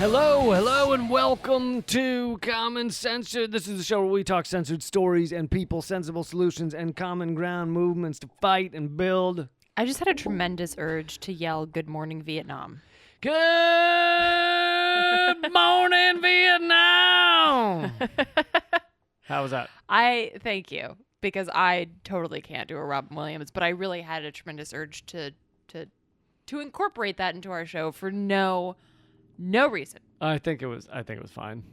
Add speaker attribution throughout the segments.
Speaker 1: Hello, and welcome to Common Censored. This is the show where we talk censored stories and people, sensible solutions, and common ground movements to fight and build.
Speaker 2: I just had a tremendous urge to yell, "Good morning, Vietnam."
Speaker 1: Good morning, Vietnam! How was that?
Speaker 2: Thank you, because I totally can't do a Robin Williams, but I really had a tremendous urge to incorporate that into our show for no reason.
Speaker 1: I think it was fine.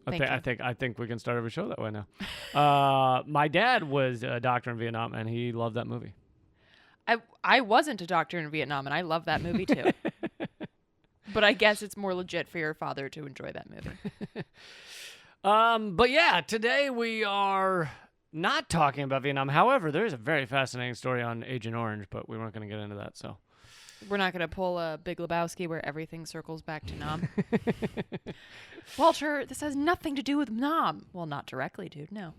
Speaker 1: I think we can start every show that way now. My dad was a doctor in Vietnam, and he loved that movie.
Speaker 2: I wasn't a doctor in Vietnam, and I love that movie too. But I guess it's more legit for your father to enjoy that movie.
Speaker 1: But yeah, today we are not talking about Vietnam. However, there is a very fascinating story on Agent Orange, but we weren't going to get into that, so.
Speaker 2: We're not going to pull a Big Lebowski where everything circles back to Nam. Walter, this has nothing to do with Nam. Well, not directly, dude, no.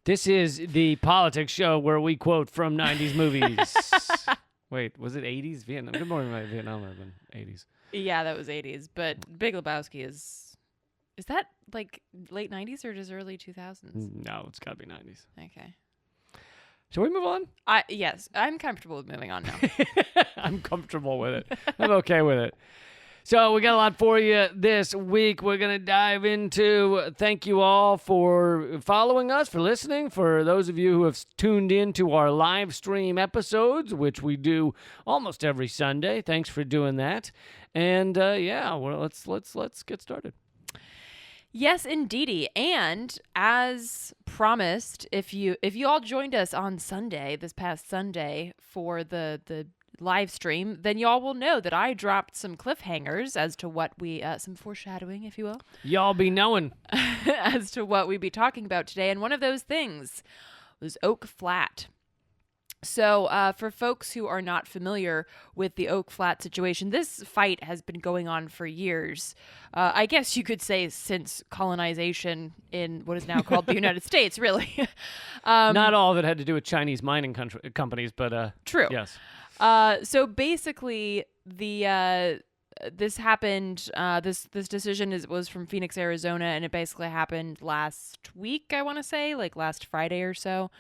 Speaker 1: This is the politics show where we quote from 90s movies. Wait, was it 80s? Vietnam? Good morning, Vietnam might have been 80s.
Speaker 2: Yeah, that was 80s, but Big Lebowski is that like late 90s or just early 2000s?
Speaker 1: No, it's got to be 90s.
Speaker 2: Okay.
Speaker 1: Shall we move on?
Speaker 2: Yes, I'm comfortable with moving on now.
Speaker 1: I'm comfortable with it. I'm okay with it. So we got a lot for you this week. We're going to dive into, thank you all for following us, for listening, for those of you who have tuned in to our live stream episodes, which we do almost every Sunday. Thanks for doing that. And let's get started.
Speaker 2: Yes, indeedy. And as promised, if you all joined us on Sunday, this past Sunday, for the live stream, then y'all will know that I dropped some cliffhangers as to what some foreshadowing, if you will.
Speaker 1: Y'all be knowing.
Speaker 2: As to what we'd be talking about today. And one of those things was Oak Flat. So for folks who are not familiar with the Oak Flat situation, this fight has been going on for years. I guess you could say since colonization in what is now called the United States, really.
Speaker 1: Not all of it had to do with Chinese mining companies, but
Speaker 2: true.
Speaker 1: Yes.
Speaker 2: So basically, this happened. This decision was from Phoenix, Arizona, and it basically happened last week. I want to say, like last Friday or so.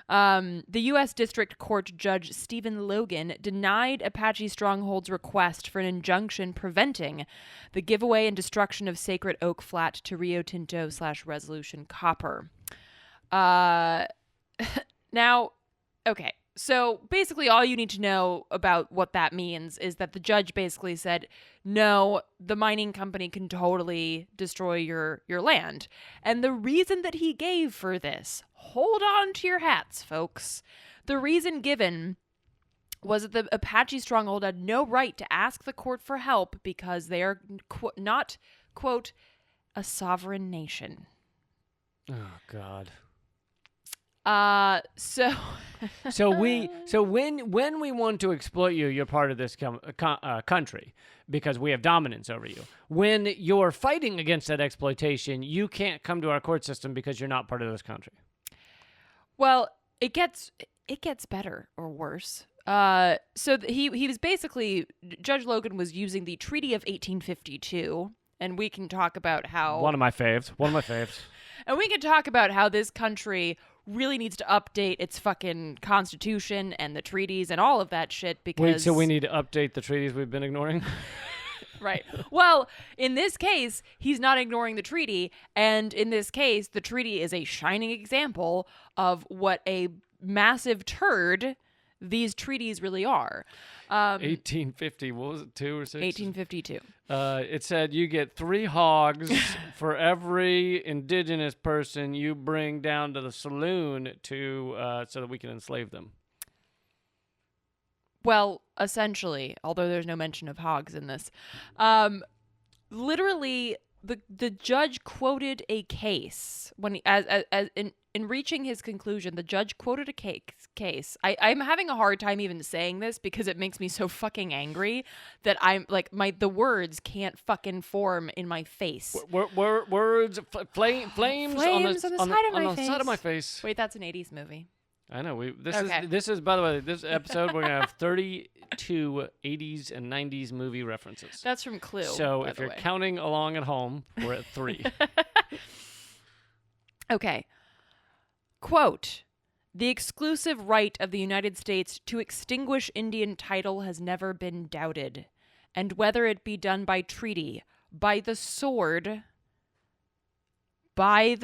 Speaker 2: The U.S. District Court Judge Stephen Logan denied Apache Stronghold's request for an injunction preventing the giveaway and destruction of sacred Oak Flat to Rio Tinto / Resolution Copper. Now, okay. So basically all you need to know about what that means is that the judge basically said, no, the mining company can totally destroy your land. And the reason that he gave for this, hold on to your hats, folks. The reason given was that the Apache Stronghold had no right to ask the court for help because they are not, quote, a sovereign nation.
Speaker 1: Oh, God.
Speaker 2: So
Speaker 1: when we want to exploit you, you're part of this country because we have dominance over you. When you're fighting against that exploitation, you can't come to our court system because you're not part of this country.
Speaker 2: Well, it gets better or worse. So he was basically, Judge Logan was using the Treaty of 1852, and we can talk about how
Speaker 1: one of my faves.
Speaker 2: And we can talk about how this country really needs to update its fucking constitution and the treaties and all of that shit because...
Speaker 1: Wait, so we need to update the treaties we've been ignoring?
Speaker 2: Right. Well, in this case, he's not ignoring the treaty. And in this case, the treaty is a shining example of what a massive turd these treaties really are.
Speaker 1: 1850, what was it, 2 or 6?
Speaker 2: 1852.
Speaker 1: It said you get 3 hogs for every indigenous person you bring down to the saloon so that we can enslave them.
Speaker 2: Well, essentially, although there's no mention of hogs in this, literally the judge quoted a case when he, as in reaching his conclusion. The judge quoted a case. I'm having a hard time even saying this because it makes me so fucking angry that I'm like the words can't fucking form in my face.
Speaker 1: Words, flames on the side of my face.
Speaker 2: Wait, that's an 80s movie.
Speaker 1: I know.
Speaker 2: Okay.
Speaker 1: This is by the way, this episode we're gonna have 32 80s and 90s movie references.
Speaker 2: That's from Clue.
Speaker 1: So
Speaker 2: by
Speaker 1: if
Speaker 2: the
Speaker 1: you're
Speaker 2: way.
Speaker 1: counting along at home, we're at 3.
Speaker 2: Okay. Quote, "The exclusive right of the United States to extinguish Indian title has never been doubted, and whether it be done by treaty, by the sword, by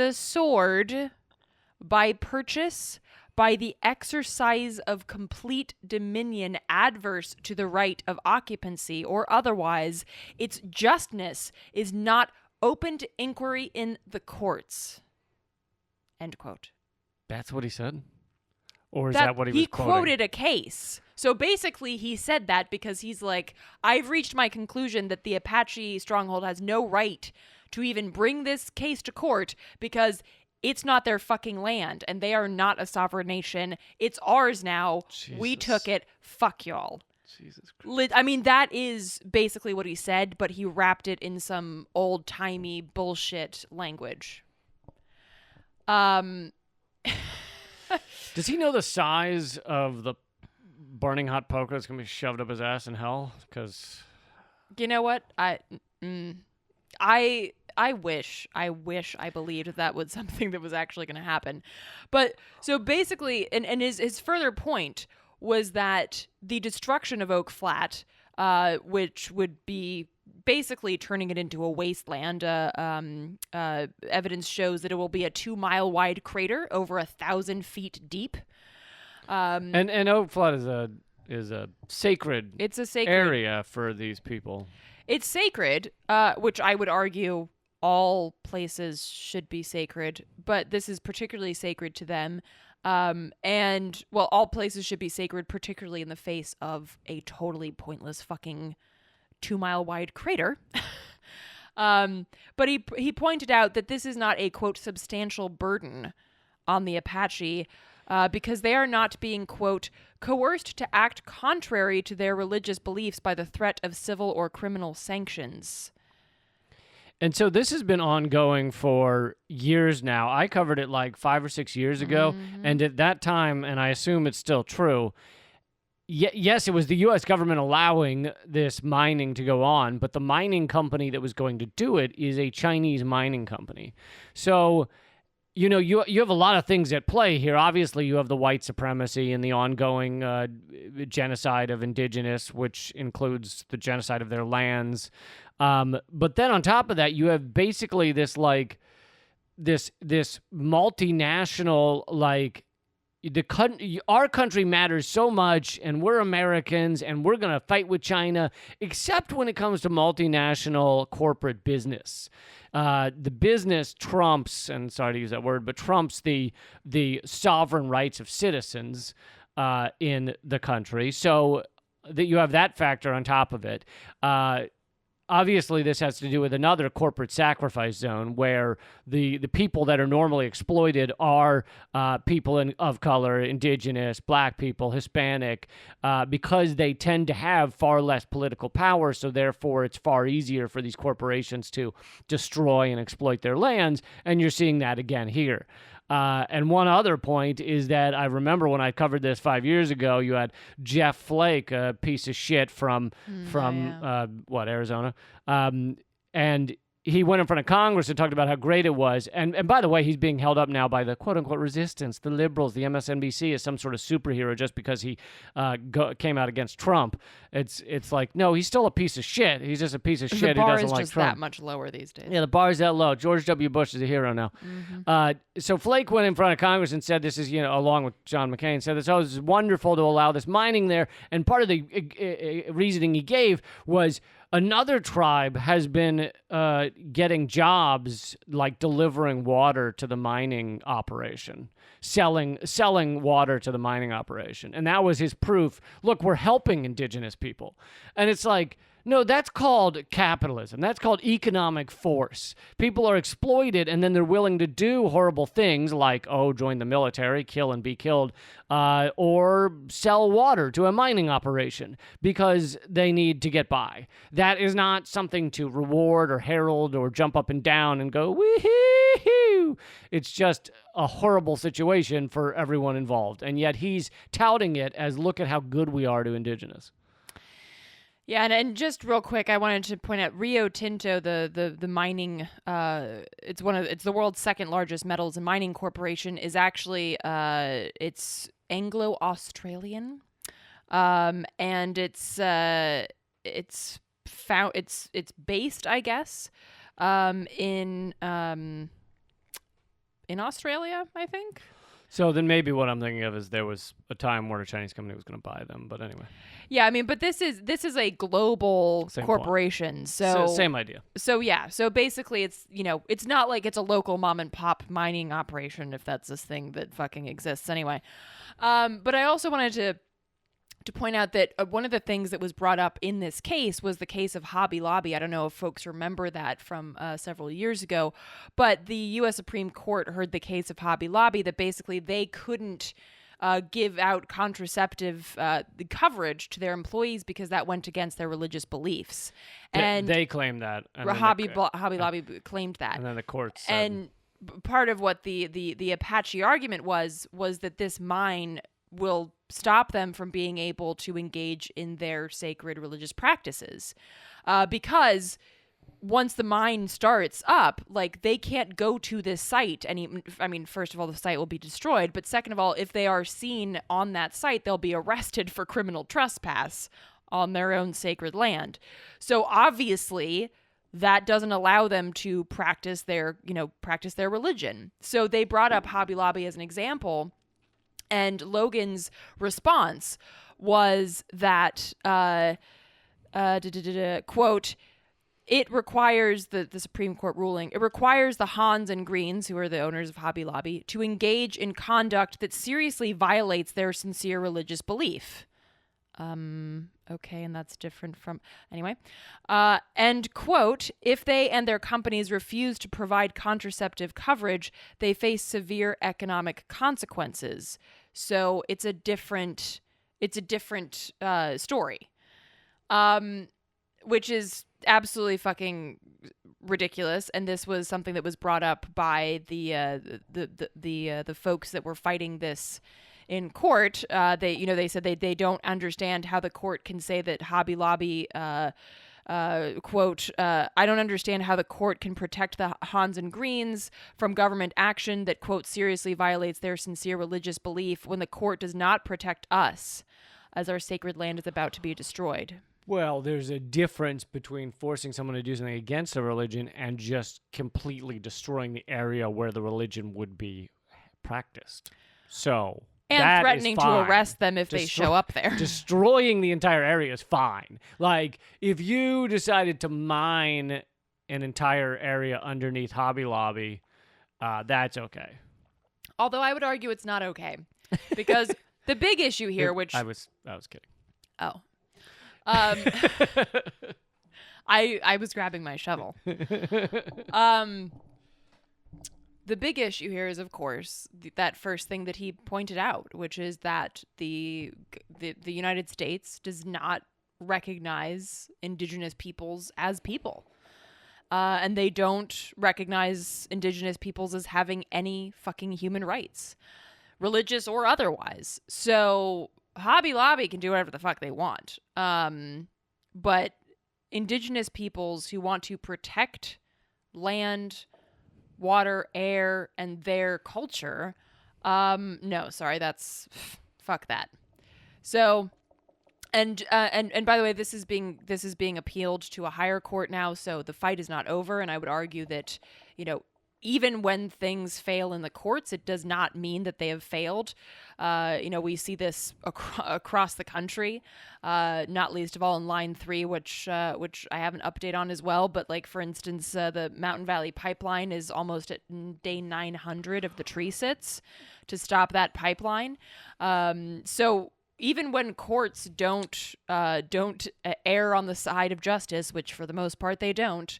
Speaker 2: purchase, by the exercise of complete dominion adverse to the right of occupancy, or otherwise, its justness is not open to inquiry in the courts." End quote.
Speaker 1: That's what he said? Or is that what he was quoting?
Speaker 2: He quoted a case. So basically he said that because he's like, I've reached my conclusion that the Apache stronghold has no right to even bring this case to court because it's not their fucking land and they are not a sovereign nation. It's ours now.
Speaker 1: Jesus.
Speaker 2: We took it. Fuck y'all.
Speaker 1: Jesus Christ.
Speaker 2: I mean, that is basically what he said, but he wrapped it in some old-timey bullshit language.
Speaker 1: Does he know the size of the burning hot poker that's going to be shoved up his ass in hell? Because...
Speaker 2: You know what? I wish I believed that was something that was actually going to happen. But so basically, and his further point was that the destruction of Oak Flat, which would be basically turning it into a wasteland, evidence shows that it will be a 2-mile wide crater over 1,000 feet deep.
Speaker 1: And Oak Flat is a sacred
Speaker 2: It's a sacred
Speaker 1: area for these people.
Speaker 2: It's sacred, which I would argue all places should be sacred, but this is particularly sacred to them. And, well, all places should be sacred, particularly in the face of a totally pointless fucking 2-mile wide crater. But he pointed out that this is not a, quote, substantial burden on the Apache, because they are not being, quote, coerced to act contrary to their religious beliefs by the threat of civil or criminal sanctions.
Speaker 1: And so this has been ongoing for years now. I covered it like 5 or 6 years ago, and at that time, and I assume it's still true, yes, it was the U.S. government allowing this mining to go on, but the mining company that was going to do it is a Chinese mining company. So... You know, you have a lot of things at play here. Obviously, you have the white supremacy and the ongoing genocide of indigenous, which includes the genocide of their lands. But then on top of that, you have basically this multinational, like, our country matters so much, and we're Americans, and we're going to fight with China, except when it comes to multinational corporate business. The business trumps, and sorry to use that word, but trumps the sovereign rights of citizens in the country. So that you have that factor on top of it. Obviously, this has to do with another corporate sacrifice zone where the people that are normally exploited are people of color, indigenous, black people, Hispanic, because they tend to have far less political power, so therefore it's far easier for these corporations to destroy and exploit their lands, and you're seeing that again here. And one other point is that I remember when I covered this 5 years ago, you had Jeff Flake, a piece of shit from Arizona, and he went in front of Congress and talked about how great it was. And by the way, he's being held up now by the quote-unquote resistance, the liberals, the MSNBC, as some sort of superhero just because he came out against Trump. It's like, no, he's still a piece of shit. He's just a piece of shit who doesn't like Trump.
Speaker 2: The bar is just that much lower these days.
Speaker 1: Yeah, the bar is that low. George W. Bush is a hero now. So Flake went in front of Congress and said this is, along with John McCain, said this is wonderful to allow this mining there. And part of the reasoning he gave was another tribe has been getting jobs like delivering water to the mining operation, selling water to the mining operation. And that was his proof. Look, we're helping indigenous people. And it's like, no, that's called capitalism. That's called economic force. People are exploited, and then they're willing to do horrible things like, join the military, kill and be killed, or sell water to a mining operation because they need to get by. That is not something to reward or herald or jump up and down and go, wee-hee-hoo. woo. It's just a horrible situation for everyone involved. And yet he's touting it as, look at how good we are to indigenous.
Speaker 2: Yeah, and just real quick, I wanted to point out Rio Tinto, the mining, it's the world's second largest metals and mining corporation, is actually it's Anglo-Australian, and it's based, I guess, in Australia, I think.
Speaker 1: So then maybe what I'm thinking of is there was a time where a Chinese company was going to buy them, but anyway.
Speaker 2: Yeah, I mean, but this is a global corporation, so
Speaker 1: same idea.
Speaker 2: So yeah, so basically, it's not like it's a local mom and pop mining operation, if that's this thing that fucking exists anyway. But I also wanted to point out that one of the things that was brought up in this case was the case of Hobby Lobby. I don't know if folks remember that from several years ago, but the U.S. Supreme Court heard the case of Hobby Lobby that basically they couldn't give out contraceptive coverage to their employees because that went against their religious beliefs. And
Speaker 1: they claimed that. And
Speaker 2: Hobby Lobby claimed that.
Speaker 1: And then the courts said,
Speaker 2: and part of what the Apache argument was that this mine will stop them from being able to engage in their sacred religious practices, because once the mine starts up, like, they can't go to this site. I mean, first of all, the site will be destroyed, but second of all, if they are seen on that site, they'll be arrested for criminal trespass on their own sacred land. So obviously, that doesn't allow them to practice their religion. So they brought up Hobby Lobby as an example. And Logan's response was that, quote, it requires the Supreme Court ruling. It requires the Hans and Greens, who are the owners of Hobby Lobby, to engage in conduct that seriously violates their sincere religious belief. Okay, and that's different from... Anyway. And, quote, if they and their companies refuse to provide contraceptive coverage, they face severe economic consequences. So it's a different story. Which is absolutely fucking ridiculous. And this was something that was brought up by the folks that were fighting this in court. They said they don't understand how the court can say that Hobby Lobby, quote, I don't understand how the court can protect the Hans and Greens from government action that, quote, seriously violates their sincere religious belief when the court does not protect us as our sacred land is about to be destroyed.
Speaker 1: Well, there's a difference between forcing someone to do something against a religion and just completely destroying the area where the religion would be practiced. So...
Speaker 2: And threatening to arrest them if they show up there.
Speaker 1: Destroying the entire area is fine. Like, if you decided to mine an entire area underneath Hobby Lobby, that's okay.
Speaker 2: Although I would argue it's not okay. Because the big issue here, which...
Speaker 1: I was kidding.
Speaker 2: Oh. I was grabbing my shovel. The big issue here is, of course, that first thing that he pointed out, which is that the United States does not recognize indigenous peoples as people. And they don't recognize indigenous peoples as having any fucking human rights, religious or otherwise. So Hobby Lobby can do whatever the fuck they want. But indigenous peoples who want to protect land, water, air, and their culture, no, sorry, fuck that. So, and by the way, this is being appealed to a higher court now, so the fight is not over. And I would argue that, even when things fail in the courts, it does not mean that they have failed. We see this across the country, not least of all in Line 3, which I have an update on as well. But, like, for instance, the Mountain Valley Pipeline is almost at day 900 of the tree sits to stop that pipeline. So even when courts don't err on the side of justice, which for the most part they don't,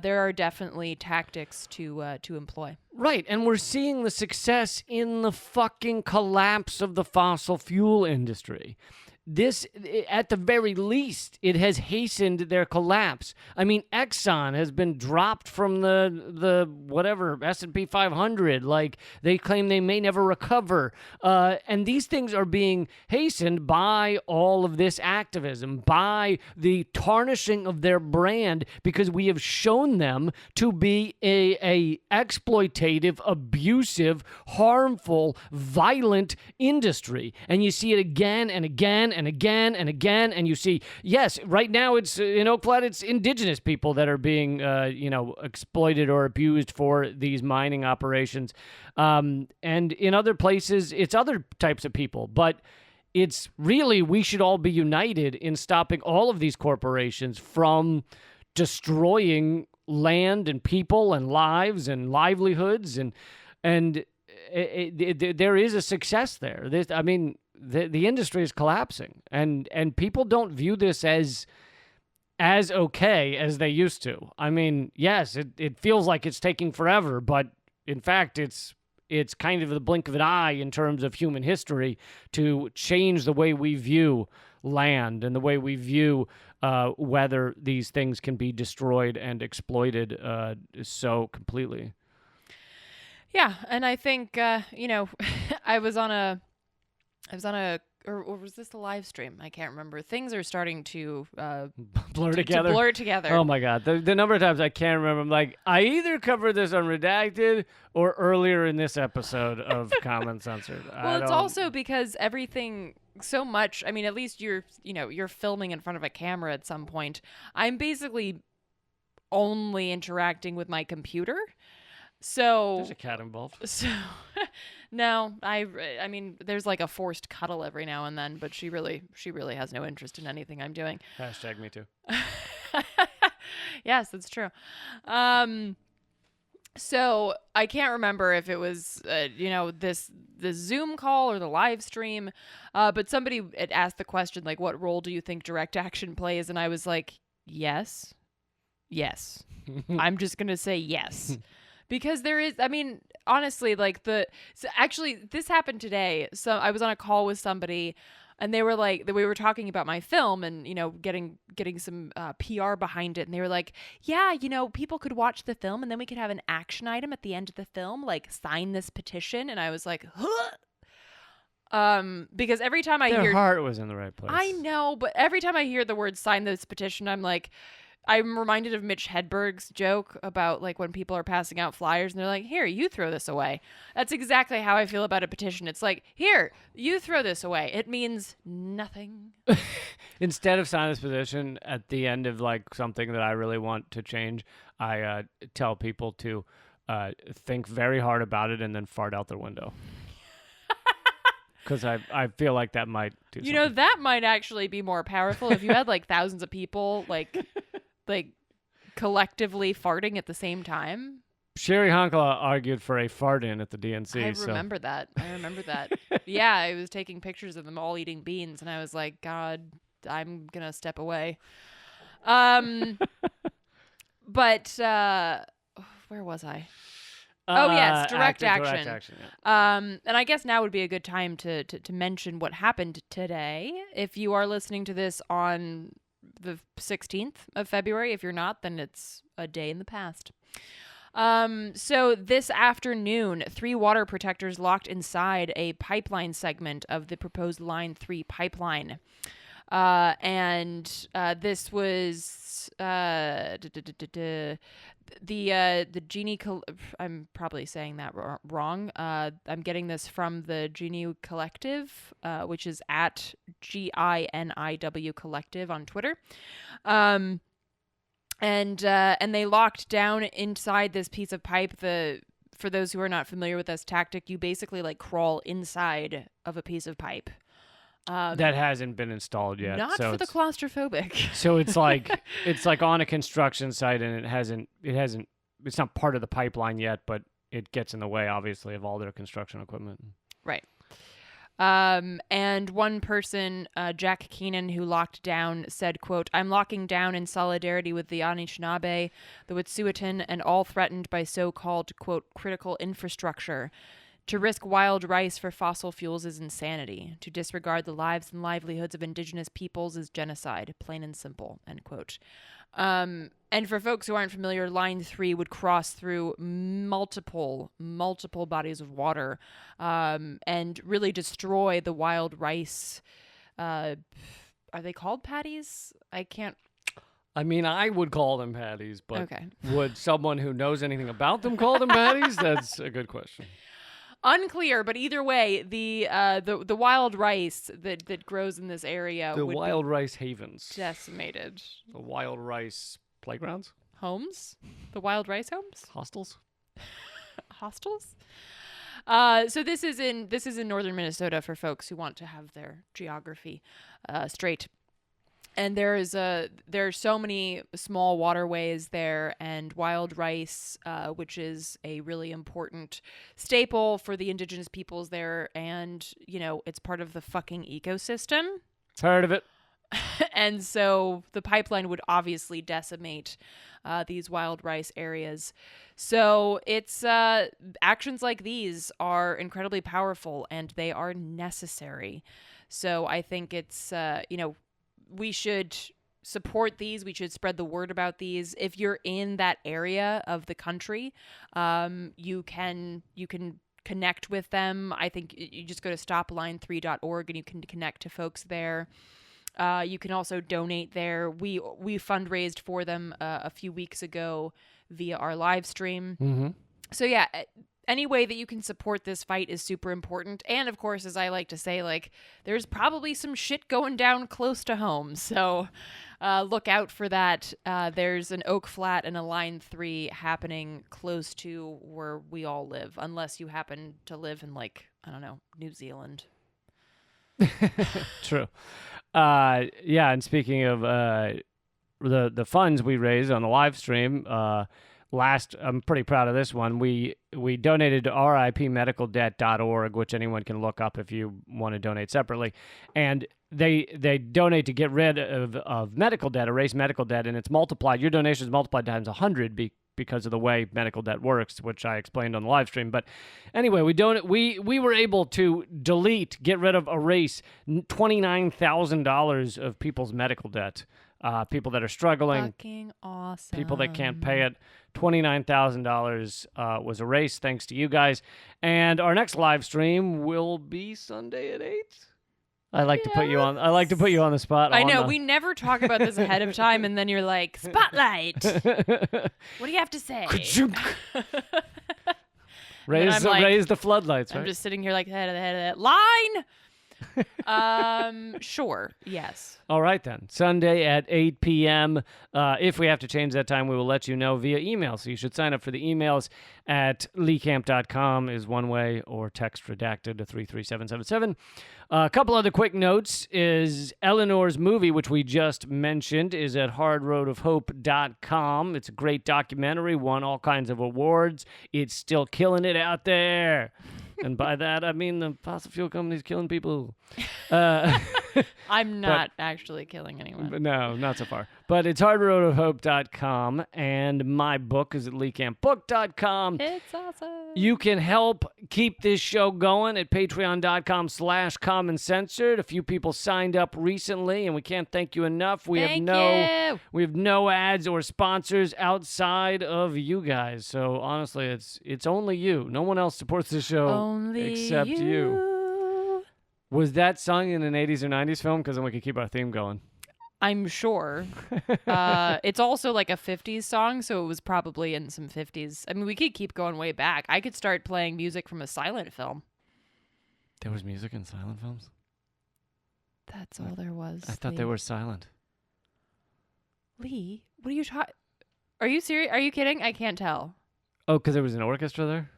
Speaker 2: there are definitely tactics to employ.
Speaker 1: Right, and we're seeing the success in the fucking collapse of the fossil fuel industry. this, at the very least, it has hastened their collapse. I mean, Exxon has been dropped from the whatever S&P 500. Like, they claim they may never recover. And these things are being hastened by all of this activism, by the tarnishing of their brand, because we have shown them to be a exploitative, abusive, harmful, violent industry. And you see it again and again and again and again, and you see, yes, right now it's in Oak Flat, it's indigenous people that are being, exploited or abused for these mining operations, and in other places, it's other types of people. But it's really, we should all be united in stopping all of these corporations from destroying land and people and lives and livelihoods, and there is a success there. The industry is collapsing, and people don't view this as okay as they used to. I mean, yes, it feels like it's taking forever, but in fact, it's kind of the blink of an eye in terms of human history to change the way we view land and the way we view whether these things can be destroyed and exploited so completely.
Speaker 2: Yeah, and I think I was on a or was this a live stream? I can't remember. Things are starting to
Speaker 1: blur together. Oh my God. The number of times I can't remember. I'm like, I either covered this on Redacted or earlier in this episode of Common Censored.
Speaker 2: Well, it's also because everything so much, I mean, at least you're filming in front of a camera at some point. I'm basically only interacting with my computer. So
Speaker 1: there's a cat involved.
Speaker 2: So no, I mean, there's like a forced cuddle every now and then, but she really has no interest in anything I'm doing.
Speaker 1: Hashtag me too.
Speaker 2: Yes, that's true. So I can't remember if it was this Zoom call or the live stream, but somebody had asked the question, like, what role do you think direct action plays? And I was like, yes. I'm just gonna say yes. Because there is, I mean, honestly, like actually, this happened today. So I was on a call with somebody, and they were like, we were talking about my film and, getting some PR behind it. And they were like, yeah, people could watch the film and then we could have an action item at the end of the film, like sign this petition. And I was like, huh? Because every time I hear,
Speaker 1: their heart was in the right place.
Speaker 2: I know, but every time I hear the word sign this petition, I'm reminded of Mitch Hedberg's joke about like when people are passing out flyers and they're like, here, you throw this away. That's exactly how I feel about a petition. It's like, here, you throw this away. It means nothing.
Speaker 1: Instead of signing this petition at the end of like something that I really want to change, I tell people to think very hard about it and then fart out their window. Because I feel like that might do something.
Speaker 2: That might actually be more powerful if you had like thousands of people like collectively farting at the same time.
Speaker 1: Sherry Honkala argued for a fart-in at the DNC.
Speaker 2: I remember that. Yeah, I was taking pictures of them all eating beans, and I was like, God, I'm going to step away. But where was I? Oh, yes, direct action.
Speaker 1: Direct action, yeah.
Speaker 2: And I guess now would be a good time to mention what happened today. If you are listening to this on the 16th of February. If you're not, then it's a day in the past. So this afternoon, 3 water protectors locked inside a pipeline segment of the proposed Line 3 pipeline. And this was the Genie. I'm probably saying that wrong. I'm getting this from the Genie Collective, which is at GINIW Collective on Twitter. And they locked down inside this piece of pipe. For those who are not familiar with this tactic, you basically like crawl inside of a piece of pipe.
Speaker 1: That hasn't been installed yet.
Speaker 2: Not
Speaker 1: so
Speaker 2: for the claustrophobic.
Speaker 1: So it's like on a construction site, and it's not part of the pipeline yet, but it gets in the way, obviously, of all their construction equipment.
Speaker 2: Right. And one person, Jack Keenan, who locked down, said, quote, "I'm locking down in solidarity with the Anishinaabe, the Wet'suwet'en, and all threatened by so-called, quote, critical infrastructure. To risk wild rice for fossil fuels is insanity. To disregard the lives and livelihoods of indigenous peoples is genocide, plain and simple, end quote. And for folks who aren't familiar, Line 3 would cross through multiple bodies of water and really destroy the wild rice. Are they called paddies?
Speaker 1: I mean, I would call them patties, but
Speaker 2: Okay.
Speaker 1: would someone who knows anything about them call them patties? That's a good question.
Speaker 2: Unclear, but either way, the wild rice that grows in this area
Speaker 1: The
Speaker 2: would
Speaker 1: wild
Speaker 2: be
Speaker 1: rice havens.
Speaker 2: decimated.
Speaker 1: The wild rice playgrounds?
Speaker 2: Homes? The wild rice homes?
Speaker 1: Hostels?
Speaker 2: Hostels? So this is in northern Minnesota for folks who want to have their geography straight. And there are so many small waterways there, and wild rice, which is a really important staple for the indigenous peoples there, and it's part of the fucking ecosystem.
Speaker 1: Heard of it.
Speaker 2: And so the pipeline would obviously decimate these wild rice areas. So it's actions like these are incredibly powerful, and they are necessary. So I think it's we should support these. We should spread the word about these. If you're in that area of the country, you can connect with them. I think you just go to stopline3.org and you can connect to folks there. You can also donate there. We fundraised for them a few weeks ago via our live stream.
Speaker 1: Mm-hmm.
Speaker 2: So yeah, any way that you can support this fight is super important. And of course, as I like to say, like, there's probably some shit going down close to home. So look out for that. There's an Oak Flat and a Line 3 happening close to where we all live, unless you happen to live in, like, I don't know, New Zealand.
Speaker 1: True. Yeah, and speaking of the funds we raised on the live stream, I'm pretty proud of this one. We donated to ripmedicaldebt.org, which anyone can look up if you want to donate separately. And they donate to get rid of medical debt, erase medical debt, and it's multiplied. Your donation is multiplied times 100 because of the way medical debt works, which I explained on the live stream. But anyway, we were able to get rid of, erase $29,000 of people's medical debt. People that are struggling,
Speaker 2: Fucking awesome.
Speaker 1: people that can't pay it. $29,000 was erased thanks to you guys. And our next live stream will be Sunday at 8. I like to put you on the spot.
Speaker 2: I know we never talk about this ahead of time, and then you're like, "Spotlight! What do you have to say?"
Speaker 1: raise the floodlights. Right?
Speaker 2: I'm just sitting here like head of that line. Sure. Yes.
Speaker 1: All right, then. Sunday at 8 p.m. If we have to change that time, we will let you know via email. So you should sign up for the emails at leecamp.com is one way, or text redacted to 33777. A couple other quick notes is Eleanor's movie, which we just mentioned, is at hardroadofhope.com. It's a great documentary, won all kinds of awards. It's still killing it out there. And by that, I mean the fossil fuel company's killing people.
Speaker 2: I'm not actually killing anyone.
Speaker 1: No, not so far. But it's hardroadofhope.com, and my book is at leecampbook.com.
Speaker 2: It's awesome.
Speaker 1: You can help keep this show going at patreon.com/commoncensored. A few people signed up recently, and we can't thank you enough. We have no ads or sponsors outside of you guys. So honestly, it's only you. No one else supports this show except you. Was that sung in an 80s or 90s film? Because then we could keep our theme going.
Speaker 2: I'm sure. It's also like a 50s song, so it was probably in some 50s. I mean, we could keep going way back. I could start playing music from a silent film.
Speaker 1: There was music in silent films?
Speaker 2: That's all there was.
Speaker 1: I thought they were silent.
Speaker 2: Lee, what are you talking? Are you serious? Are you kidding? I can't tell.
Speaker 1: Oh, because there was an orchestra there?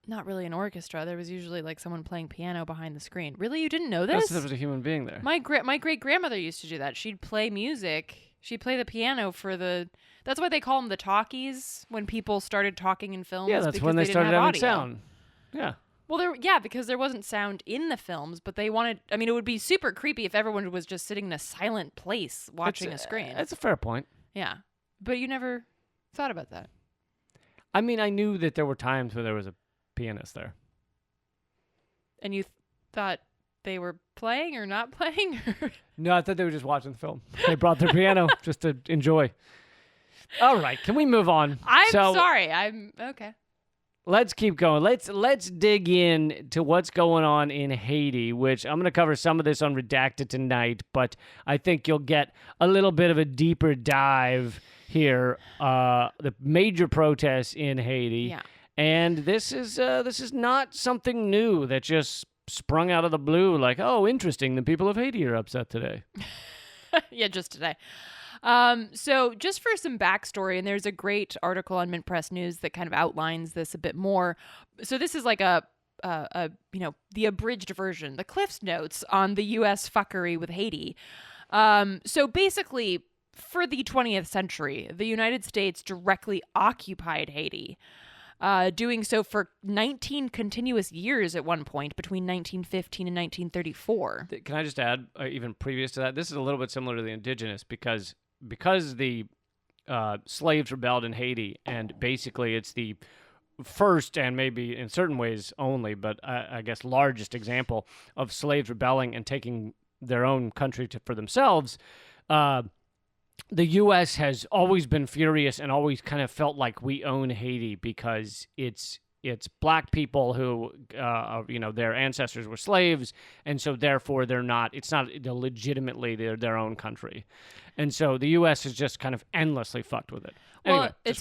Speaker 2: Not really an orchestra. There was usually like someone playing piano behind the screen. Really? You didn't know this?
Speaker 1: There was a human being there.
Speaker 2: My great-grandmother used to do that. She'd play music. She'd play the piano for the... That's why they call them the talkies, when people started talking in films.
Speaker 1: Yeah, that's when they started having sound. Yeah.
Speaker 2: Well, because there wasn't sound in the films, but they wanted... I mean, it would be super creepy if everyone was just sitting in a silent place watching a screen.
Speaker 1: That's a fair point.
Speaker 2: Yeah. But you never thought about that.
Speaker 1: I mean, I knew that there were times where there was a pianist there.
Speaker 2: And you thought they were playing or not playing?
Speaker 1: No, I thought they were just watching the film. They brought their piano just to enjoy. All right, can we move on?
Speaker 2: I'm sorry. I'm okay.
Speaker 1: Let's keep going. Let's dig in to what's going on in Haiti, which I'm going to cover some of this on Redacted tonight, but I think you'll get a little bit of a deeper dive here. The major protests in Haiti.
Speaker 2: Yeah.
Speaker 1: And this is not something new that just sprung out of the blue like, oh, interesting, the people of Haiti are upset today.
Speaker 2: Yeah, just today. So just for some backstory, and there's a great article on Mint Press News that kind of outlines this a bit more. So this is like a the abridged version, the Cliff's Notes on the U.S. fuckery with Haiti. So basically, for the 20th century, the United States directly occupied Haiti. Doing so for 19 continuous years at one point between 1915 and 1934.
Speaker 1: Can I just add, even previous to that, this is a little bit similar to the indigenous because the slaves rebelled in Haiti, and basically it's the first and maybe in certain ways only, but I guess largest example of slaves rebelling and taking their own country for themselves. The U.S. has always been furious and always kind of felt like we own Haiti because it's black people who, their ancestors were slaves, and so therefore it's not legitimately their own country, and so the U.S. has just kind of endlessly fucked with it.
Speaker 2: Well,
Speaker 1: anyway,
Speaker 2: it's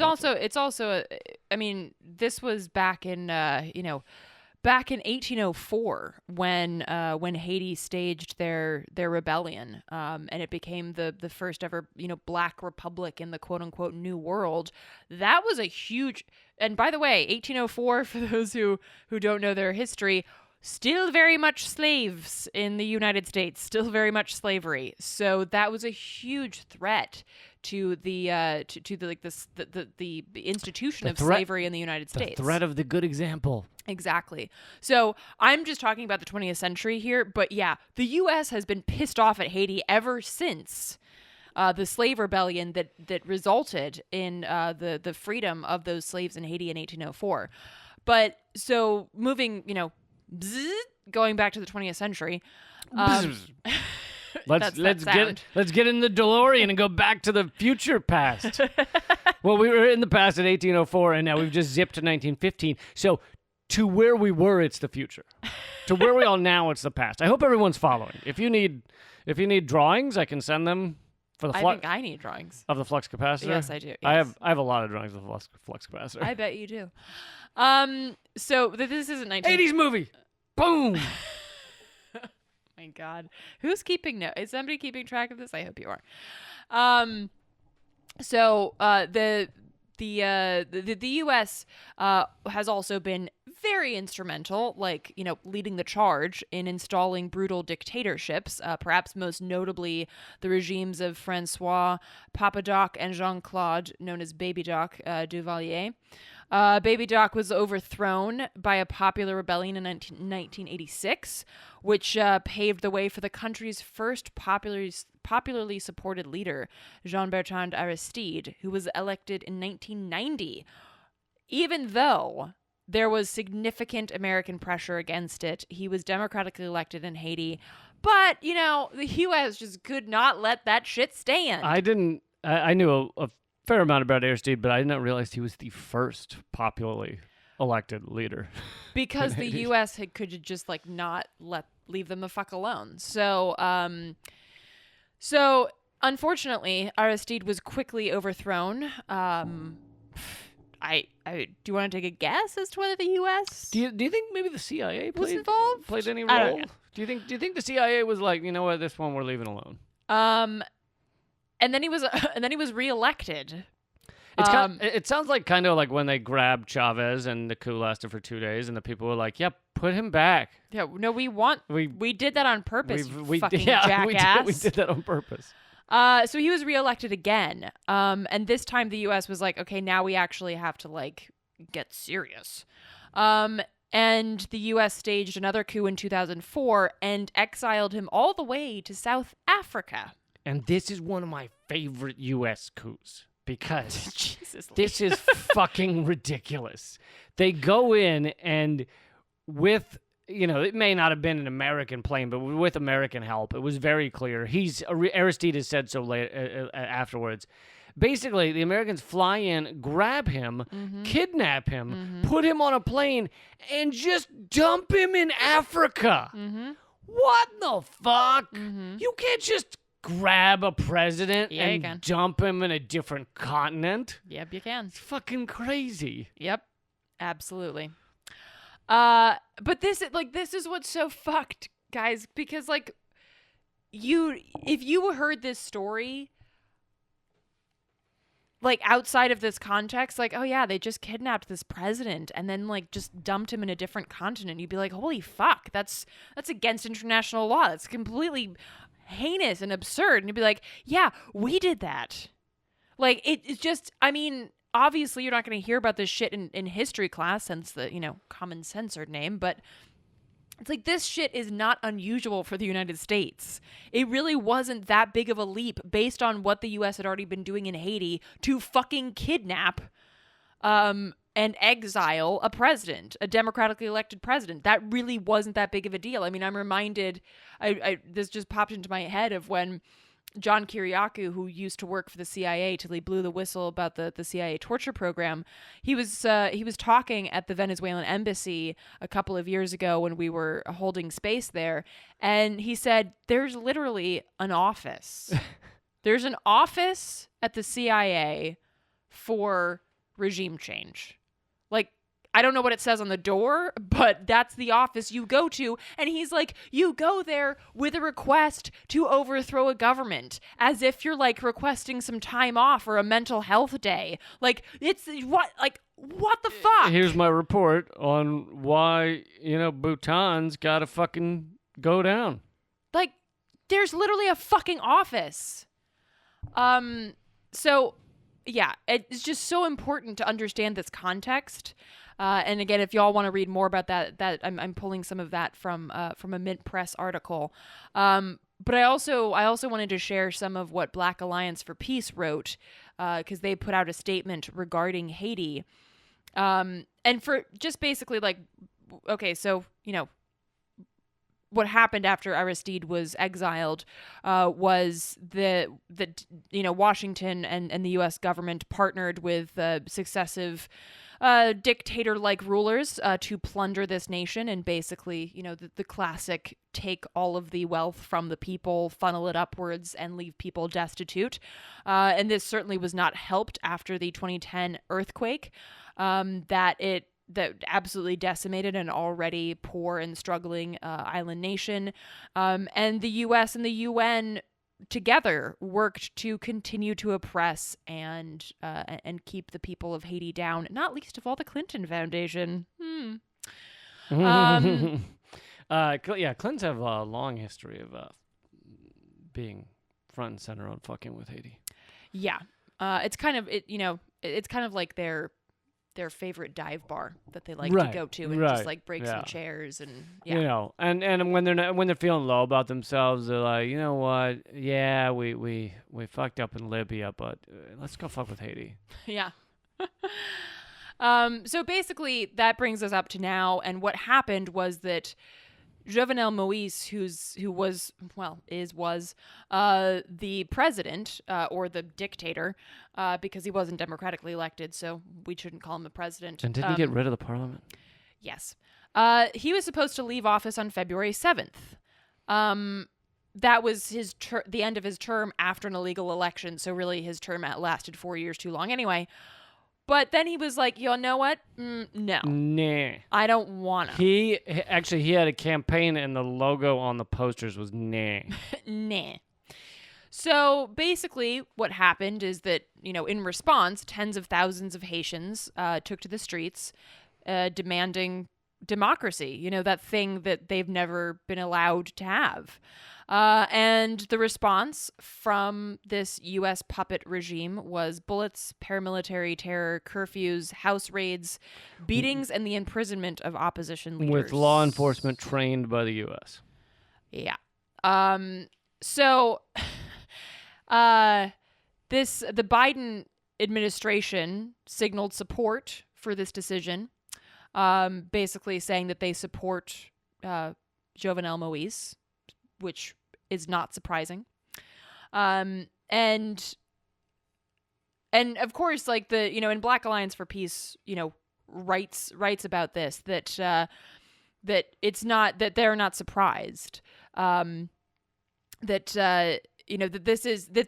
Speaker 2: also, I mean, this was back in 1804 when Haiti staged their rebellion, and it became the first ever black republic in the quote unquote New World. That was a huge. And by the way, 1804, for those who don't know their history, still very much slaves in the United States, still very much slavery. So that was a huge threat to the institution of slavery in the United States.
Speaker 1: The threat of the good example.
Speaker 2: Exactly. So I'm just talking about the 20th century here, but yeah, the U.S. has been pissed off at Haiti ever since the slave rebellion that resulted in the freedom of those slaves in Haiti in 1804. But so moving, going back to the 20th century.
Speaker 1: Let's get in the DeLorean and go back to the future past. Well, we were in the past at 1804, and now we've just zipped to 1915. So to where we were, it's the future. To where we are now, it's the past. I hope everyone's following. If you need drawings, I can send them for the.
Speaker 2: I think I need drawings
Speaker 1: of the flux capacitor.
Speaker 2: Yes, I do. Yes.
Speaker 1: I have a lot of drawings of the flux capacitor.
Speaker 2: I bet you do. So this isn't
Speaker 1: 80s movie. Boom.
Speaker 2: My God, who's keeping note? Is somebody keeping track of this? I hope you are. So the U.S. Has also been very instrumental, leading the charge in installing brutal dictatorships, perhaps most notably the regimes of Francois Papadoc and Jean-Claude, known as Baby Doc Duvalier. Baby Doc was overthrown by a popular rebellion in 1986, which paved the way for the country's first popularly supported leader, Jean-Bertrand Aristide, who was elected in 1990. Even though there was significant American pressure against it, he was democratically elected in Haiti. But, the U.S. just could not let that shit stand.
Speaker 1: I knew a fair amount about Aristide, but I didn't realize he was the first popularly elected leader.
Speaker 2: Because the U.S. could just not leave them the fuck alone. So unfortunately, Aristide was quickly overthrown. Do you want to take a guess as to whether the U.S.
Speaker 1: Do you think maybe the CIA
Speaker 2: was involved?
Speaker 1: Played any
Speaker 2: I don't
Speaker 1: role?
Speaker 2: know.
Speaker 1: Do you think the CIA was like, you know what, this one we're leaving alone?
Speaker 2: And then he was reelected.
Speaker 1: It sounds like kind of like when they grabbed Chavez and the coup lasted for 2 days, and the people were like, "Yep, put him back."
Speaker 2: Yeah, no, we did that on purpose. You fucking jackass.
Speaker 1: We did that on purpose.
Speaker 2: So he was reelected again. And this time the U.S. was like, okay, now we actually have to get serious. And the U.S. staged another coup in 2004 and exiled him all the way to South Africa.
Speaker 1: And this is one of my favorite U.S. coups because
Speaker 2: this
Speaker 1: is fucking ridiculous. They go in and with it may not have been an American plane, but with American help, it was very clear. Aristide said so afterwards. Basically, the Americans fly in, grab him, kidnap him, put him on a plane, and just dump him in Africa. What the fuck? You can't just grab a president and dump him in a different continent.
Speaker 2: Yep, you can.
Speaker 1: It's fucking crazy.
Speaker 2: Yep, absolutely. But this is what's so fucked, guys, because like if you heard this story like outside of this context, like, oh yeah, they just kidnapped this president and then like just dumped him in a different continent, you'd be like, holy fuck, that's against international law. That's completely heinous and absurd. And you'd be like, yeah, we did that. Like it's just, I mean, obviously you're not going to hear about this shit in history class, since the, common censored name, but it's like this shit is not unusual for the United States. It really wasn't that big of a leap based on what the U.S. had already been doing in Haiti to fucking kidnap and exile a president, a democratically elected president. That really wasn't that big of a deal. I mean, I'm reminded, this just popped into my head of when John Kiriakou, who used to work for the CIA till he blew the whistle about the CIA torture program, he was talking at the Venezuelan embassy a couple of years ago when we were holding space there, and he said, there's literally an office. There's an office at the CIA for regime change. Like, I don't know what it says on the door, but that's the office you go to. And he's like, you go there with a request to overthrow a government, as if you're like requesting some time off or a mental health day. Like, it's what the fuck?
Speaker 1: Here's my report on why, Bhutan's gotta fucking go down.
Speaker 2: Like, there's literally a fucking office. So yeah, it's just so important to understand this context. And again, if y'all want to read more about that I'm pulling some of that from a Mint Press article. But I also wanted to share some of what Black Alliance for Peace wrote, because they put out a statement regarding Haiti. And for just basically like, okay, so, what happened after Aristide was exiled was the Washington and the U.S. government partnered with successive dictator-like rulers to plunder this nation, and basically, the classic take all of the wealth from the people, funnel it upwards, and leave people destitute. And this certainly was not helped after the 2010 earthquake that absolutely decimated an already poor and struggling island nation. And the U.S. and the UN together worked to continue to oppress and keep the people of Haiti down, not least of all the Clinton Foundation.
Speaker 1: Clintons have a long history of being front and center on fucking with Haiti.
Speaker 2: Yeah. It's kind of like their favorite dive bar that they like to go to and just like break some chairs and
Speaker 1: and when they're feeling low about themselves, they're like, you know what? Yeah, we fucked up in Libya, but let's go fuck with Haiti.
Speaker 2: Yeah. So basically that brings us up to now, and what happened was that Jovenel Moïse, who was the president or the dictator, because he wasn't democratically elected, so we shouldn't call him a president.
Speaker 1: And didn't he get rid of the parliament?
Speaker 2: Yes. He was supposed to leave office on February 7th. That was the end of his term after an illegal election, so really his term lasted 4 years too long anyway. But then he was like, you know what? No.
Speaker 1: Nah.
Speaker 2: I don't want to.
Speaker 1: He had a campaign, and the logo on the posters was nah.
Speaker 2: Nah. So basically what happened is that, in response, tens of thousands of Haitians took to the streets demanding democracy, that thing that they've never been allowed to have. And the response from this U.S. puppet regime was bullets, paramilitary terror, curfews, house raids, beatings, and the imprisonment of opposition leaders.
Speaker 1: With law enforcement trained by the U.S.
Speaker 2: Yeah. So the Biden administration signaled support for this decision, basically saying that they support Jovenel Moise, which is not surprising. And of course, like in Black Alliance for Peace, writes about this, that it's not, that they're not surprised, that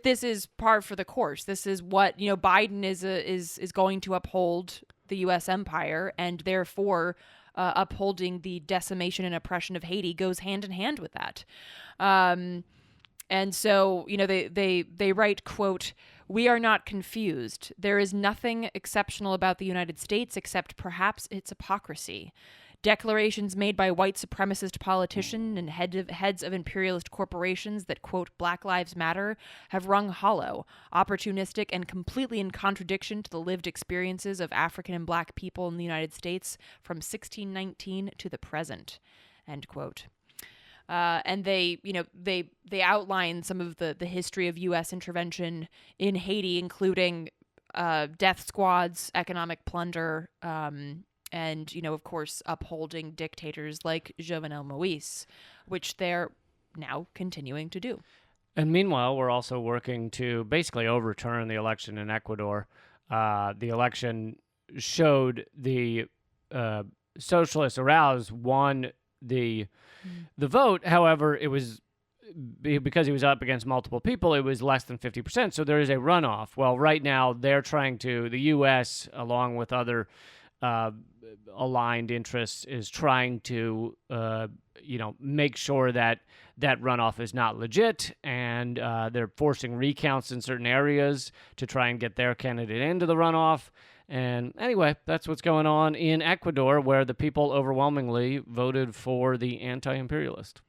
Speaker 2: this is par for the course. This is what, Biden is going to uphold the U.S. empire, and therefore upholding the decimation and oppression of Haiti goes hand in hand with that. And so, they write, quote, "We are not confused. There is nothing exceptional about the United States except perhaps its hypocrisy. Declarations made by white supremacist politicians and heads of imperialist corporations that, quote, Black Lives Matter have rung hollow, opportunistic, and completely in contradiction to the lived experiences of African and Black people in the United States from 1619 to the present," end quote. And they outline some of the history of U.S. intervention in Haiti, including death squads, economic plunder, and, of course, upholding dictators like Jovenel Moise, which they're now continuing to do.
Speaker 1: And meanwhile, we're also working to basically overturn the election in Ecuador. The election showed the socialists aroused won the vote. However, it was because he was up against multiple people, it was less than 50%. So there is a runoff. Well, right now they're trying to, the U.S., along with other aligned interests, is trying to, make sure that runoff is not legit, and they're forcing recounts in certain areas to try and get their candidate into the runoff. And anyway, that's what's going on in Ecuador, where the people overwhelmingly voted for the anti-imperialist.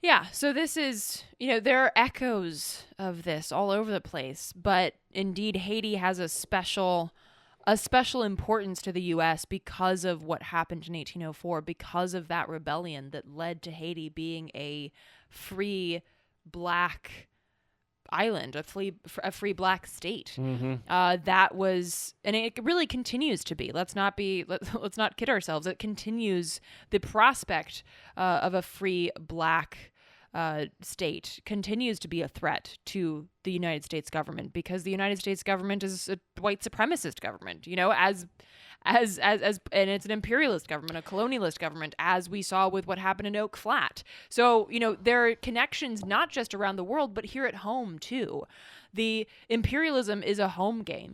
Speaker 2: Yeah, so this is, there are echoes of this all over the place, but indeed Haiti has a special importance to the U.S. because of what happened in 1804, because of that rebellion that led to Haiti being a free Black island, a free Black state.
Speaker 1: Mm-hmm.
Speaker 2: That was, and it really continues to be. Let's not kid ourselves. It continues, the prospect of a free Black state continues to be a threat to the United States government, because the United States government is a white supremacist government, as and it's an imperialist government, a colonialist government, as we saw with what happened in Oak Flat. So, there are connections not just around the world, but here at home too. The imperialism is a home game,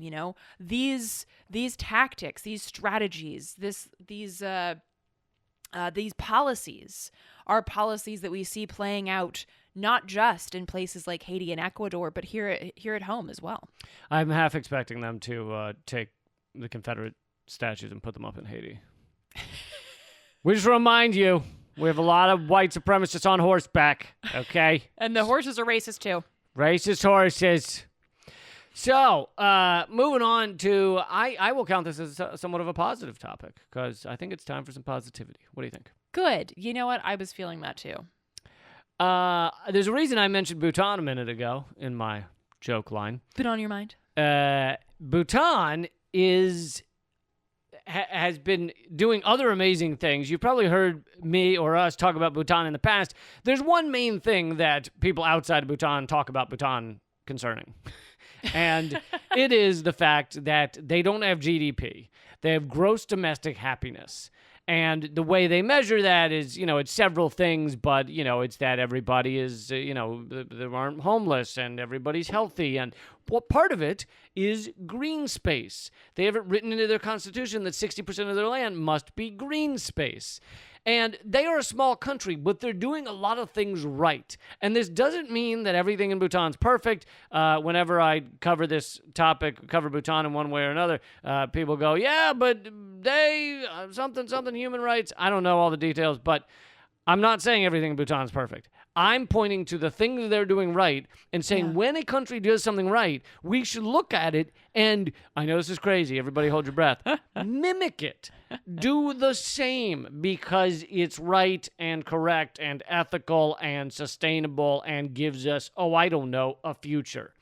Speaker 2: These tactics, these strategies, these policies are policies that we see playing out not just in places like Haiti and Ecuador, but here at home as well.
Speaker 1: I'm half expecting them to take the Confederate statues and put them up in Haiti. We just remind you, we have a lot of white supremacists on horseback, okay?
Speaker 2: And the horses are racist too.
Speaker 1: Racist horses. So, moving on to, I will count this as somewhat of a positive topic, because I think it's time for some positivity. What do you think?
Speaker 2: Good. You know what? I was feeling that too.
Speaker 1: There's a reason I mentioned Bhutan a minute ago in my joke line.
Speaker 2: Been on your mind?
Speaker 1: Bhutan has been doing other amazing things. You've probably heard me or us talk about Bhutan in the past. There's one main thing that people outside of Bhutan talk about Bhutan concerning. And it is the fact that they don't have GDP. They have gross domestic happiness. And the way they measure that is, it's several things, but, it's that everybody is, they aren't homeless and everybody's healthy. And what part of it is green space. They have it written into their constitution that 60% of their land must be green space. And they are a small country, but they're doing a lot of things right. And this doesn't mean that everything in Bhutan's perfect. Whenever I cover this topic, cover Bhutan in one way or another, people go, yeah, but they, something human rights. I don't know all the details, but I'm not saying everything in Bhutan is perfect. I'm pointing to the things they're doing right and saying when a country does something right, we should look at it and, I know this is crazy, everybody hold your breath, mimic it. Do the same because it's right and correct and ethical and sustainable and gives us, a future.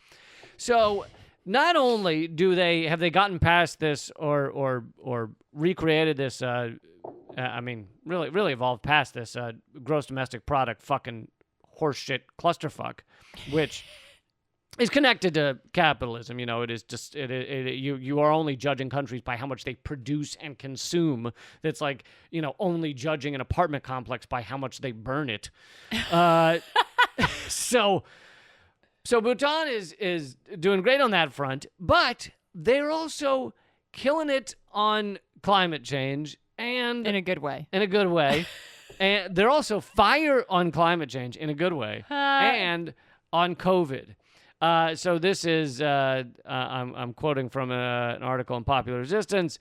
Speaker 1: So not only have they gotten past this or recreated this I mean, really evolved past this gross domestic product fucking horseshit clusterfuck, which is connected to capitalism. It is just you are only judging countries by how much they produce and consume. That's like only judging an apartment complex by how much they burn it. So Bhutan is doing great on that front, but they're also killing it on climate change and
Speaker 2: In a good way.
Speaker 1: And they're also fire on climate change in a good way and on COVID. So this is, I'm quoting from an article in Popular Resistance.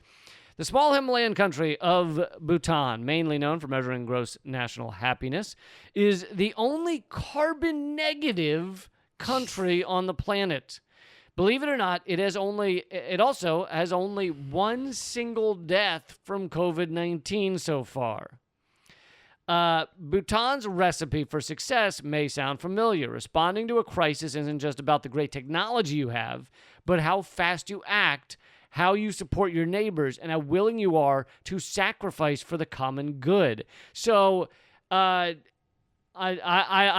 Speaker 1: The small Himalayan country of Bhutan, mainly known for measuring gross national happiness, is the only carbon negative country on the planet. Believe it or not, it also has only one single death from COVID-19 so far. Bhutan's recipe for success may sound familiar. Responding to a crisis isn't just about the great technology you have, but how fast you act, how you support your neighbors, and how willing you are to sacrifice for the common good. So, I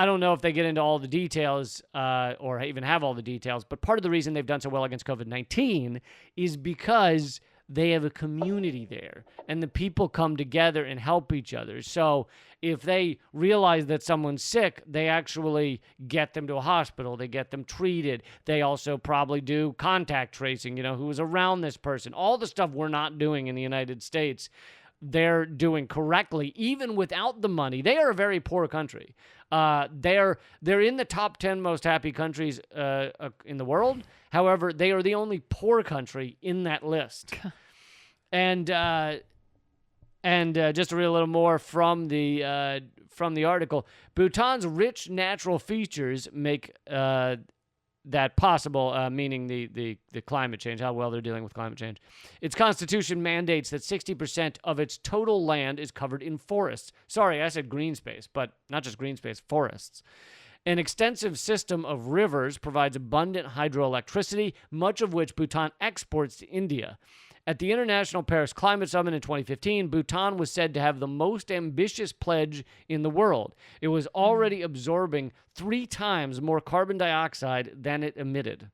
Speaker 1: don't know if they get into all the details or even have all the details, but part of the reason they've done so well against COVID-19 is because they have a community there, and the people come together and help each other. So if they realize that someone's sick, they actually get them to a hospital. They get them treated. They also probably do contact tracing, who was around this person. All the stuff we're not doing in the United States, they're doing correctly, even without the money. They are a very poor country. They're in the top 10 most happy countries in the world. However, they are the only poor country in that list. And just to read a little more from the article, Bhutan's rich natural features make that possible, meaning the climate change, how well they're dealing with climate change. Its constitution mandates that 60% of its total land is covered in forests. Sorry, I said green space, but not just green space, forests. An extensive system of rivers provides abundant hydroelectricity, much of which Bhutan exports to India. At the International Paris Climate Summit in 2015, Bhutan was said to have the most ambitious pledge in the world. It was already absorbing 3 times more carbon dioxide than it emitted. Wow.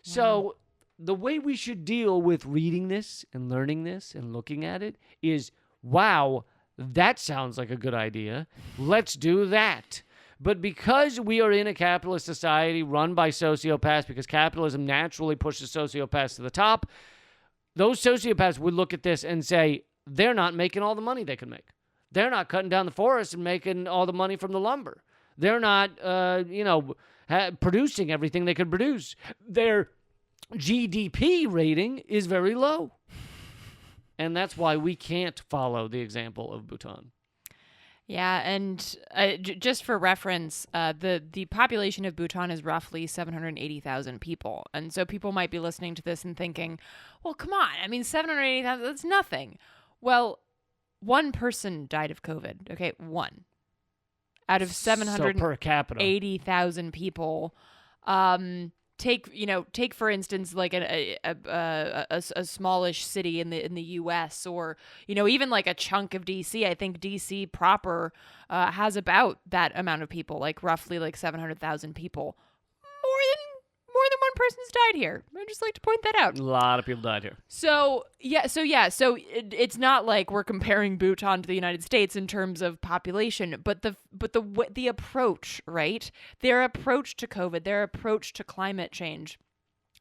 Speaker 1: So the way we should deal with reading this and learning this and looking at it is, wow, that sounds like a good idea. Let's do that. But because we are in a capitalist society run by sociopaths, because capitalism naturally pushes sociopaths to the top, those sociopaths would look at this and say, they're not making all the money they can make. They're not cutting down the forest and making all the money from the lumber. They're not, producing everything they could produce. Their GDP rating is very low. And that's why we can't follow the example of Bhutan.
Speaker 2: Yeah, and just for reference, the population of Bhutan is roughly 780,000 people. And so people might be listening to this and thinking, well, come on. I mean, 780,000, that's nothing. Well, one person died of COVID. Okay, one. Out of 780,000 people. Take for instance, like a smallish city in the U.S. or even like a chunk of D.C. I think D.C. proper has about that amount of people, like roughly like 700,000 people. More than one person's died here. I'd just like to point that out.
Speaker 1: A lot of people died here.
Speaker 2: So it's not like we're comparing Bhutan to the United States in terms of population, but the approach, right? Their approach to COVID, their approach to climate change,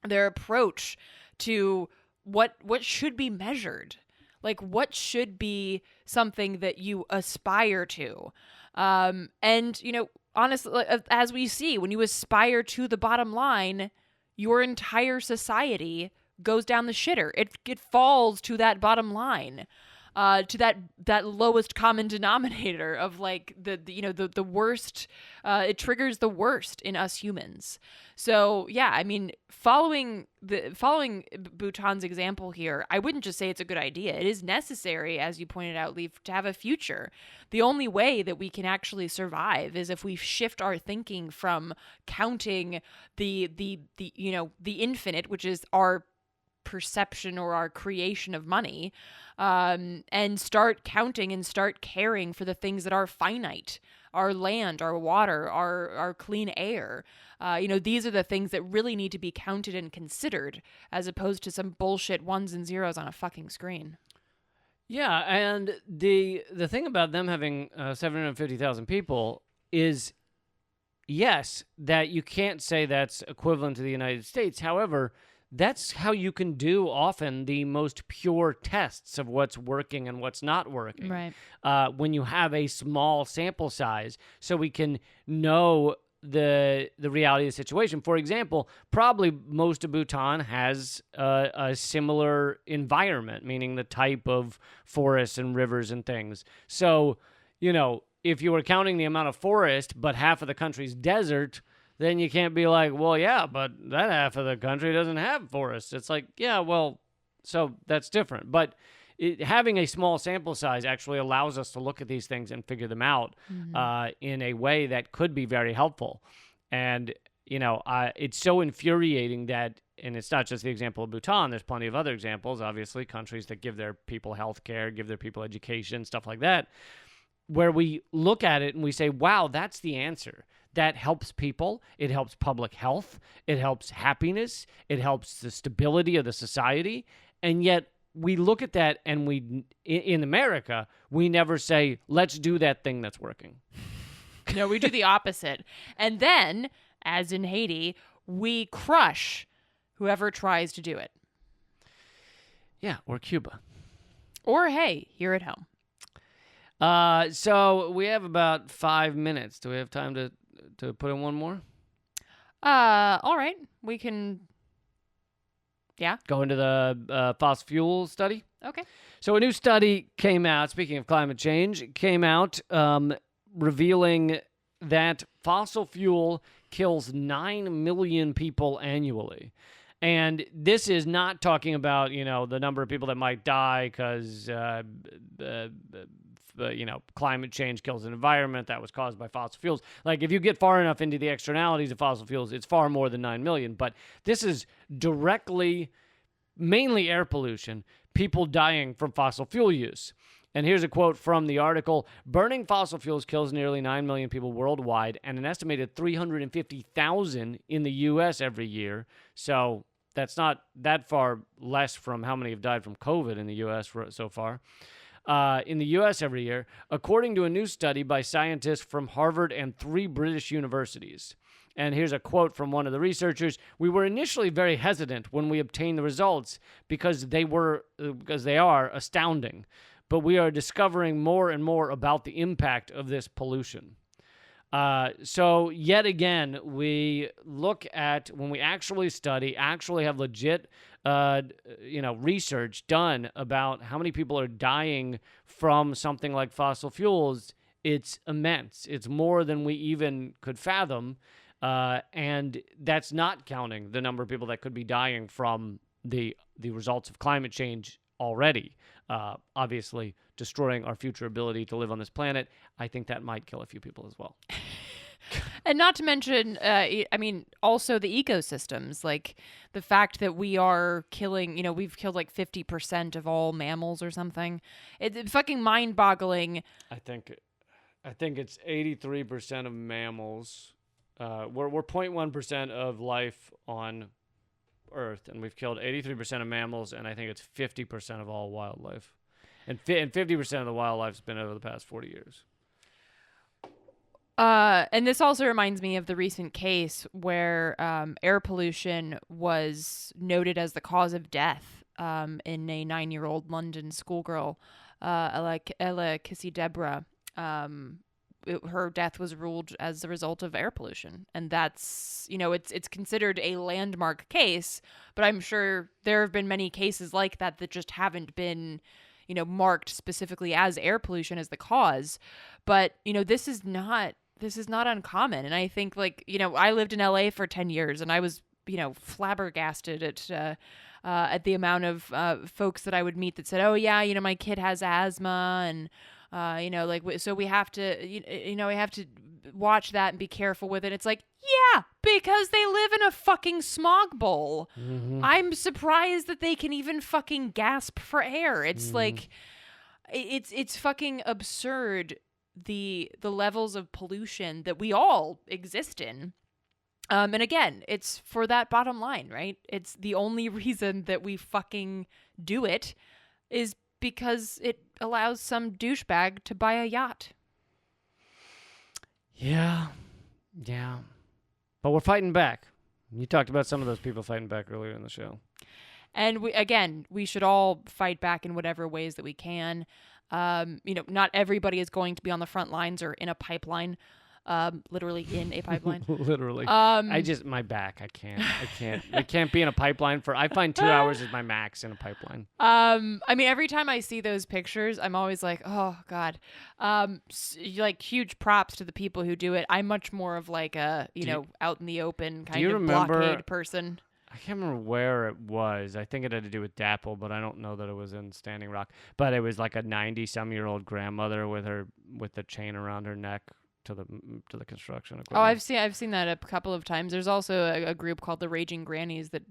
Speaker 2: their approach to what should be measured, like what should be something that you aspire to, and honestly, as we see, when you aspire to the bottom line, your entire society goes down the shitter. It falls to that bottom line, to that lowest common denominator of like the worst. It triggers the worst in us humans. So yeah, I mean, following Bhutan's example here, I wouldn't just say it's a good idea. It is necessary, as you pointed out, Leaf, to have a future. The only way that we can actually survive is if we shift our thinking from counting the infinite, which is our perception or our creation of money, and start counting and start caring for the things that are finite. Our land, our water, our clean air. These are the things that really need to be counted and considered, as opposed to some bullshit ones and zeros on a fucking screen.
Speaker 1: Yeah, and the thing about them having 750,000 people is, yes, that you can't say that's equivalent to the United States. However, that's how you can do often the most pure tests of what's working and what's not working.
Speaker 2: Right.
Speaker 1: When you have a small sample size, so we can know the reality of the situation. For example, probably most of Bhutan has a similar environment, meaning the type of forests and rivers and things. So, if you were counting the amount of forest, but half of the country's desert, then you can't be like, well, yeah, but that half of the country doesn't have forests. It's like, yeah, well, so that's different. But having a small sample size actually allows us to look at these things and figure them out in a way that could be very helpful. And, it's so infuriating that, and it's not just the example of Bhutan, there's plenty of other examples, obviously, countries that give their people health care, give their people education, stuff like that, where we look at it and we say, wow, that's the answer. That helps people. It helps public health. It helps happiness. It helps the stability of the society. And yet we look at that and in America, we never say, let's do that thing that's working.
Speaker 2: No, we do the opposite. And then, as in Haiti, we crush whoever tries to do it.
Speaker 1: Yeah, or Cuba.
Speaker 2: Or, hey, here at home.
Speaker 1: So we have about 5 minutes. Do we have time to put in one more?
Speaker 2: All right. We can,
Speaker 1: go into the fossil fuel study.
Speaker 2: Okay.
Speaker 1: So a new study came out, speaking of climate change, revealing that fossil fuel kills 9 million people annually. And this is not talking about, the number of people that might die because climate change kills an environment that was caused by fossil fuels. Like, if you get far enough into the externalities of fossil fuels, it's far more than 9 million. But this is directly, mainly air pollution, people dying from fossil fuel use. And here's a quote from the article. Burning fossil fuels kills nearly 9 million people worldwide and an estimated 350,000 in the U.S. every year. So that's not that far less from how many have died from COVID in the U.S. so far. In the U.S. every year, according to a new study by scientists from Harvard and 3 British universities. And here's a quote from one of the researchers. We were initially very hesitant when we obtained the results because they are astounding. But we are discovering more and more about the impact of this pollution. So yet again, we look at when we actually study, actually have legit research done about how many people are dying from something like fossil fuels. It's immense. It's more than we even could fathom. And that's not counting the number of people that could be dying from the results of climate change already. Obviously, destroying our future ability to live on this planet. I think that might kill a few people as well.
Speaker 2: And not to mention, also the ecosystems, like the fact that we are killing, we've killed like 50% of all mammals or something. It's fucking mind-boggling.
Speaker 1: I think it's 83% of mammals. We're 0.1% of life on Earth, and we've killed 83% of mammals, and I think it's 50% of all wildlife. And 50% of the wildlife's been over the past 40 years.
Speaker 2: And this also reminds me of the recent case where air pollution was noted as the cause of death in a 9-year-old London schoolgirl, Ella Kissy Deborah. Her death was ruled as a result of air pollution. And that's, it's considered a landmark case, but I'm sure there have been many cases like that just haven't been, marked specifically as air pollution as the cause. But, this is not uncommon. And I think I lived in LA for 10 years and I was, flabbergasted at the amount of folks that I would meet that said, oh yeah, my kid has asthma and, so we have to, we have to watch that and be careful with it. It's like, yeah, because they live in a fucking smog bowl. I'm surprised that they can even fucking gasp for air. It's like, it's fucking absurd, the levels of pollution that we all exist in. And again, it's for that bottom line, right? It's the only reason that we fucking do it is because it allows some douchebag to buy a yacht.
Speaker 1: Yeah. But we're fighting back. You talked about some of those people fighting back earlier in the show.
Speaker 2: And we should all fight back in whatever ways that we can. Not everybody is going to be on the front lines or in a pipeline. Literally in a pipeline.
Speaker 1: Literally. My back. I can't be in a pipeline I find 2 hours is my max in a pipeline.
Speaker 2: Every time I see those pictures, I'm always like, oh God. Like huge props to the people who do it. I'm much more of like a, out in the open kind of blockade person.
Speaker 1: I can't remember where it was. I think it had to do with Dapple, but I don't know that it was in Standing Rock. But it was like a 90-some-year-old grandmother with the chain around her neck to the construction equipment.
Speaker 2: Oh, I've seen that a couple of times. There's also a group called the Raging Grannies that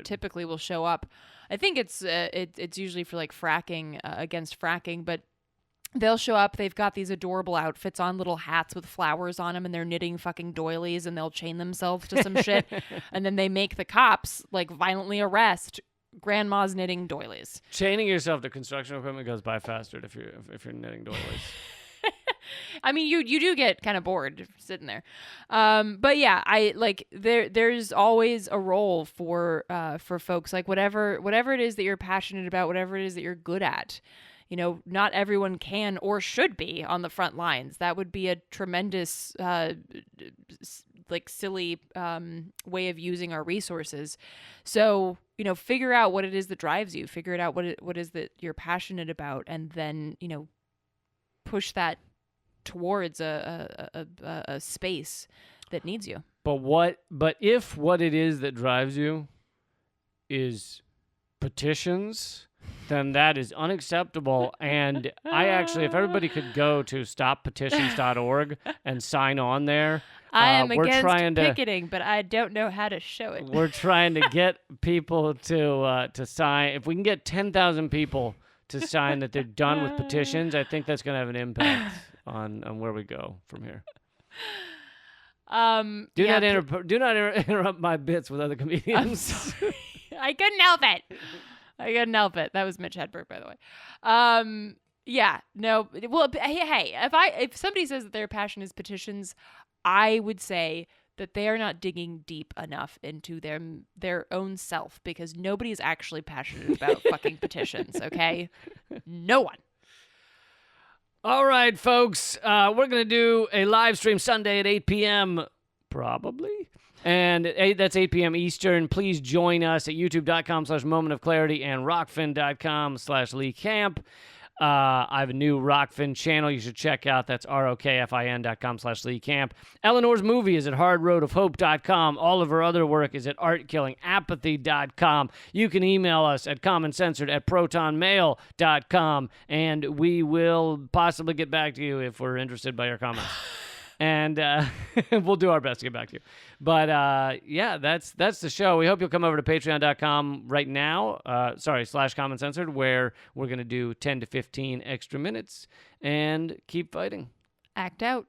Speaker 2: typically will show up. I think it's usually for like fracking, against fracking, but they'll show up. They've got these adorable outfits on, little hats with flowers on them, and they're knitting fucking doilies, and they'll chain themselves to some shit, and then they make the cops like violently arrest grandma's knitting doilies.
Speaker 1: Chaining yourself to construction equipment goes by faster if you're knitting doilies.
Speaker 2: I mean, you do get kind of bored sitting there, but yeah, there's always a role for folks, like whatever it is that you're passionate about, whatever it is that you're good at. Not everyone can or should be on the front lines. That would be a tremendous, silly way of using our resources. So figure out what it is that drives you. Figure it out what it is that you're passionate about, and then push that towards a space that needs you.
Speaker 1: But if what it is that drives you is petitions, then that is unacceptable. And if everybody could go to stoppetitions.org and sign on there.
Speaker 2: I am against picketing, but I don't know how to show it.
Speaker 1: We're trying to get people to sign. If we can get 10,000 people to sign that they're done with petitions, I think that's going to have an impact on where we go from here. Do not interrupt my bits with other comedians.
Speaker 2: I'm sorry. I couldn't help it. That was Mitch Hedberg, by the way. Yeah, no. Well, hey, if somebody says that their passion is petitions, I would say that they are not digging deep enough into their own self, because nobody is actually passionate about fucking petitions, okay? No one.
Speaker 1: All right, folks. We're going to do a live stream Sunday at 8 p.m., probably. And that's 8 p.m. Eastern. Please join us at youtube.com/momentofclarity and rockfin.com/Lee Camp. I have a new Rockfin channel you should check out. That's rokfin.com/Lee Camp. Eleanor's movie is at hardroadofhope.com. All of her other work is at artkillingapathy.com. You can email us at commoncensored@protonmail.com, and we will possibly get back to you if we're interested by your comments. And we'll do our best to get back to you. But yeah, that's the show. We hope you'll come over to patreon.com right now, /commoncensored, where we're going to do 10 to 15 extra minutes and keep fighting.
Speaker 2: Act out.